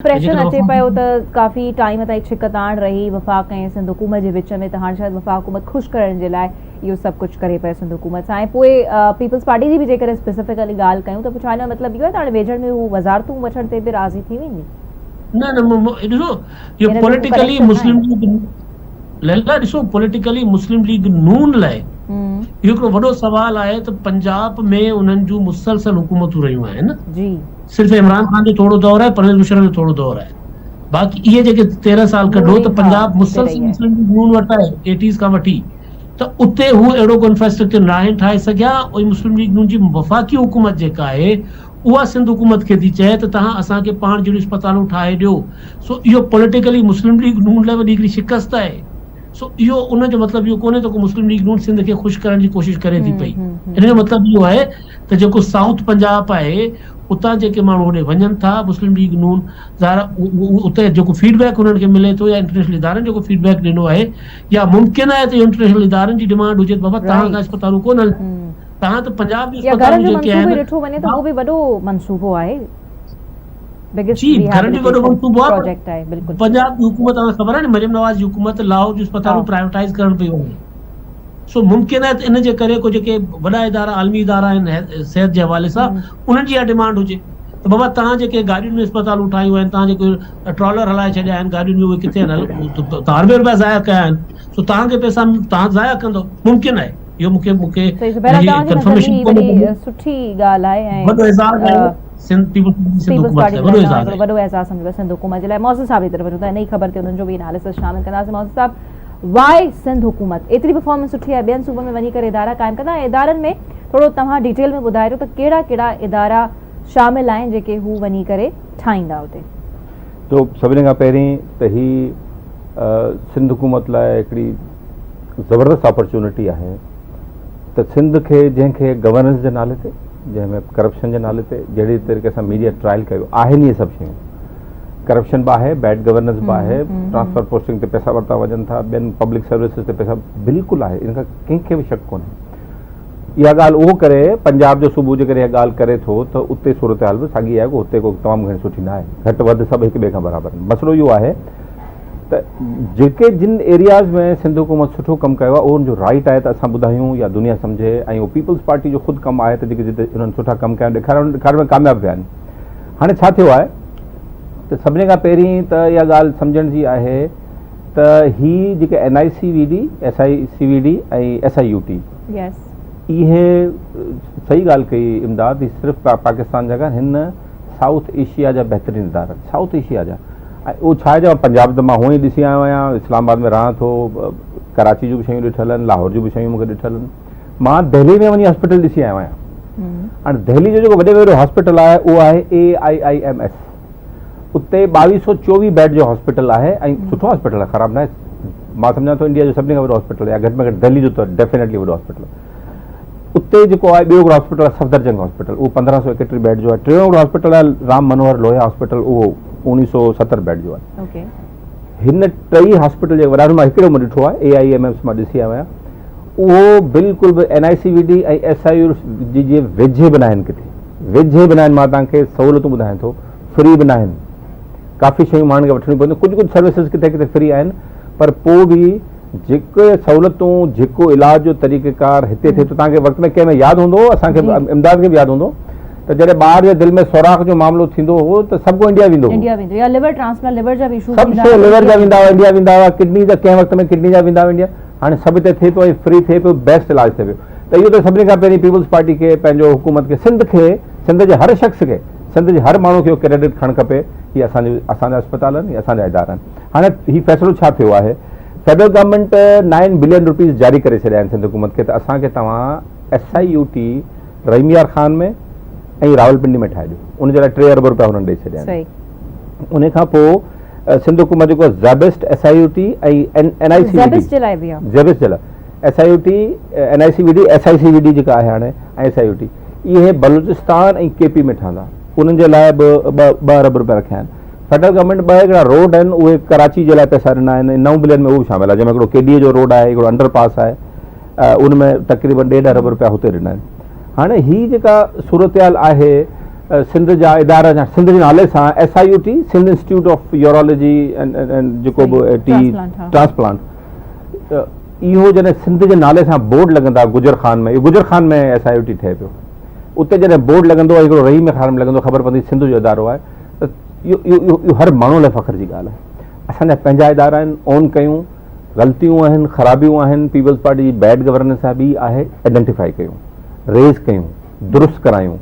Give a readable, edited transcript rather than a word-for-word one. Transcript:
Pressure अचे पियो त काफ़ी टाइम ताईं छिकताण रही वफ़ाक़ ऐं सिंध हुकूमत जे विच में, त हाणे शायदि वफ़ाक़ हुकूमत ख़ुशि करण जे लाइ इहो सभु कुझु करे पियो सिंध हुकूमत सां। ऐं पोइ पीपल्स पार्टी जी बि जेकर स्पेसिफिकली ॻाल्हि कयूं त पुछाइण जो मतिलबु इहो आहे त हाणे वेझड़ में हू वज़ारतूं वठण ते बि राज़ी थी वेंदी? ॾिसो इहो पॉलिटिकली मुस्लिम लीग लैला, ॾिसो पॉलिटिकली मुस्लिम लीग नून लाइ इहो हिकिड़ो वॾो सुवाल आहे त पंजाब में उन्हनि जूं मुसलसल हुकूमतूं रहियूं आहिनि जी। सिर्फ़ु इमरान खान जो थोरो दौर आहे, परवेज़ मुशर्रफ जो थोरो दौर आहे, बाक़ी इहे जेके 13 साल कढो त पंजाब मुसलसल मुस्लिम लीग नून वटि आहे 80s खां वठी, त उते हू अहिड़ो को इंफ्रास्ट्रक्चर नाहे ठाहे सघिया। उहे मुस्लिम लीग नून जी वफ़ाक़ी हुकूमत जेका आहे उहा सिंध हुकूमत खे थी चए त तव्हां असांखे पाण जहिड़ियूं अस्पतालूं ठाहे ॾियो। सो इहो पॉलिटिकली मुस्लिम लीग नून लाइ वॾी हिकिड़ी शिकस्त आहे। सो इहो उनजो मतिलबु इहो कोन्हे त को मुस्लिम लीग नून सिंध खे ख़ुशि करण जी कोशिशि करे थी पई। इन जो मतिलबु इहो आहे त जेको साउथ पंजाब आहे उतां जेके माण्हू होॾे वञनि था मुस्लिम लीग नून ज़ाहिर उते जेको फीडबैक उन्हनि खे मिले थो या इंटरनेशनल इदारनि जेको फीडबैक ॾिनो आहे, या मुमकिन आहे त इंटरनेशनल इदारनि जी डिमांड हुजे बाबा तव्हां खां अस्पतालूं कोन तव्हां त पंजाब जी अस्पतालूं जेके आहिनि ॾिठो वञे त उहो बि वॾो मंसूबो आहे, जी घरनि जो वॾो मंसूबो आहे पंजाब जी हुकूमत। तव्हां ख़बर आहे न मरियम नवाज़ जी हुकूमत लाहौर जूं अस्पतालूं प्राइवेटाइज़ करण पई वञे। सो मुमकिन आहे त इन जे करे को जेके वॾा इदारा आलमी इदारा आहिनि सिहत जे हवाले सां उन्हनि जी इहा डिमांड हुजे त बाबा तव्हां जेके गाॾियुनि में अस्पतालूं ठाहियूं आहिनि, तव्हां जेके ट्रॉलर हलाए छॾिया आहिनि गाॾियुनि में, उहे किथे आहिनि? तव्हां अरबे रुपया ज़ाया कया आहिनि। सो तव्हांखे पैसा तव्हां ज़ाया कंदो, मुमकिन आहे इहो। मूंखे कंफर्मेशन कोन्हे, सुठी ॻाल्हि आहे ऐं वॾो एज़ाज़ आहे वॾो एहसास सम्झो सिंध हुकूमत जे लाइ। मौज़ साहब जी तरफ़ वठूं था, इन ई ख़बर ते उन्हनि जो बि एनालिसिस शामिल कंदासीं। मौज़ साहब, वाई सिंध हुकूमत एतिरी परफॉर्मेंस सुठी आहे, ॿियनि सूबनि में वञी करे इदारा क़ाइमु कंदा, इदारनि में थोरो तव्हां डिटेल में ॿुधायो त कहिड़ा कहिड़ा इदारा शामिल आहिनि जेके हू वञी करे ठाहींदा हुते? तो सभिनी खां पहिरीं त ही सिंध हुकूमत लाइ हिकिड़ी ज़बरदस्त अपॉर्चुनिटी आहे त सिंध खे जंहिंखे गवर्नेंस जे नाले ते, जंहिंमें करप्शन जे नाले ते जहिड़ी तरीक़े सां मीडिया ट्रायल कयो आहिनि, इहे सभु शयूं करप्शन बि आहे, बैड गवर्नेंस बि आहे, ट्रांसफर पोस्टिंग ते पैसा वरिता वञनि था, ॿियनि पब्लिक सर्विसिस ते पैसा बिल्कुलु आहे, इन खां कंहिंखे बि शक कोन्हे। इहा ॻाल्हि उहो करे पंजाब जो सूबो जेकॾहिं इहा ॻाल्हि करे थो त उते सूरत हाल बि साॻी आहे, हुते को तमामु घणी सुठी न आहे, घटि वधि सभु हिक ॿिए खां बराबरि आहिनि। मसइलो इहो आहे त जेके जिन एरियाज़ में सिंध हुकूमत सुठो कमु कयो आहे उनजो राइट आहे त असां ॿुधायूं या दुनिया सम्झे, ऐं उहो पीपल्स पार्टी जो ख़ुदि कमु आहे त जेके जिते उन्हनि सुठा कमु कया ॾेखारण में कामयाबु थिया आहिनि। हाणे छा थियो आहे त सभिनी खां पहिरीं त इहा ॻाल्हि सम्झण जी आहे त ही जेके NICVD, SICVD ऐं SIUT, इहे सही ॻाल्हि कई इमदाद, ही सिर्फ़ु पाकिस्तान जा कान, हिन साउथ एशिया जा बहितरीनु इदारा, साउथ एशिया जा। ऐं उहो छा आहे, पंजाब त मां हूअं ई ॾिसी आयो आहियां, इस्लामाबाद में रहां थो, कराची जूं बि शयूं ॾिठल आहिनि, लाहौर जूं बि शयूं मूंखे ॾिठल आहिनि। मां दिल्ली में वञी हॉस्पिटल ॾिसी आयो आहियां। हाणे दिल्ली जो जेको वॾे में वॾो हॉस्पिटल आहे उहो आहे AIIMS, उते 2224 बेड जो हॉस्पिटल आहे ऐं सुठो हॉस्पिटल आहे, ख़राबु न आहे। मां सम्झां थो इंडिया जो सभिनी खां वॾो हॉस्पिटल आहे, घटि में घटि दिल्ली जो त डेफिनेटली वॾो हॉस्पिटल आहे। उते जेको आहे ॿियो हिकिड़ो हॉस्पिटल आहे सफदरजंग हॉस्पिटल, उहो 1531 बेड जो आहे। टियों हिकिड़ो हॉस्पिटल आहे राम मनोहर लोहिया हॉस्पिटल, उहो 1970 बेड जो आहे। हिन टई हॉस्पिटल जे वॾा मां हिकिड़ो मां ॾिठो आहे, AIIMS मां ॾिसी आयो आहियां, उहो बिल्कुलु बि NICVD ऐं SIUT जे वेझे बि न आहिनि, किथे वेझे बि न आहिनि। मां तव्हांखे सहूलियतूं ॿुधायां थो, फ्री बि न आहिनि, काफ़ी शयूं माण्हुनि खे वठणियूं पवंदियूं, कुझु कुझु सर्विसिस किथे किथे फ्री आहिनि, पर पोइ बि जेके सहूलियतूं, जेको इलाज जो तरीक़ेकार हिते थिए थो, तव्हांखे वक़्त में कंहिंमें यादि हूंदो, असांखे इमदाद खे बि यादि हूंदो त जॾहिं ॿार जे दिलि में सोराख़ जो मामिलो थींदो हो त सभु को इंडिया वेंदो, लिवर ट्रांसप्लांट, लिवर जा इशू, सभु शइ लिवर जा वेंदा हुआ, इंडिया वेंदा हुआ, किडनी जा कंहिं वक़्त में किडनी जा वेंदा हुआ इंडिया। हाणे सभु हिते थिए थो ऐं फ्री थिए पियो, बेस्ट इलाजु थिए पियो। त इहो त सभिनी खां पहिरीं पीपल्स पार्टी खे, पंहिंजो हुकूमत खे, सिंध जे हर शख़्स खे, सिंध जे हर माण्हू खे क्रेडिट खणणु खपे। हीअ असांजा अस्पताल आहिनि, हीअ असांजा इदारा आहिनि। हाणे हीउ फ़ैसिलो छा थियो आहे, फेडरल गवर्नमेंट 9 बिलियन रुपीज़ जारी करे छॾिया आहिनि सिंध हुकूमत खे, त असांखे तव्हां SIUT रहीमियार खान में ऐं रावलपिंडी में ठाहे ॾियो, उनजे लाइ 3 अरब रुपया हुननि ॾेई छॾिया आहिनि। उन खां पोइ सिंध हुकूमत जेको ज़ेबिस्ट SIUT ऐं NICVD जे लाइ SIUT, NICVD, SICVD जेका आहे हाणे ऐं SIUT, इहे बलूचिस्तान ऐं KP में ठहंदा, उन्हनि जे लाइ बि 2 अरब रुपया रखिया आहिनि। फेडरल गवर्नमेंट 2 हिकिड़ा रोड आहिनि, उहे कराची जे लाइ पैसा ॾिना आहिनि, 9 बिलियन में उहो शामिल आहे, जंहिंमें हिकिड़ो KDA जो रोड आहे, हिकिड़ो अंडरपास आहे, उनमें तक़रीबन 1.5 अरब रुपया हुते ॾिना आहिनि। हाणे ही जेका सूरत हाल आहे सिंध जा इदारा जा सिंध जे नाले सां SIUT Sindh institute of urology and जेको बि ट्रांसप्लांट इहो जॾहिं सिंध जे नाले सां बोर्ड लॻंदा गुजर खान में, गुजर खान में SIUT ठहे पियो, उते जॾहिं बोर्ड लॻंदो आहे हिकिड़ो रही में खान में लॻंदो, ख़बर पवंदी सिंध जो इदारो आहे, त इहो हर माण्हू लाइ फ़ख्र जी ॻाल्हि आहे। असांजा पंहिंजा इदारा आहिनि, ओन कयूं, ग़लतियूं आहिनि, ख़राबियूं आहिनि, पीपल्स पार्टी जी बैड गवर्नेंस बि आहे, आइडेंटिफाई कयूं, रेज़ कयूं, दुरुस्त करायूं।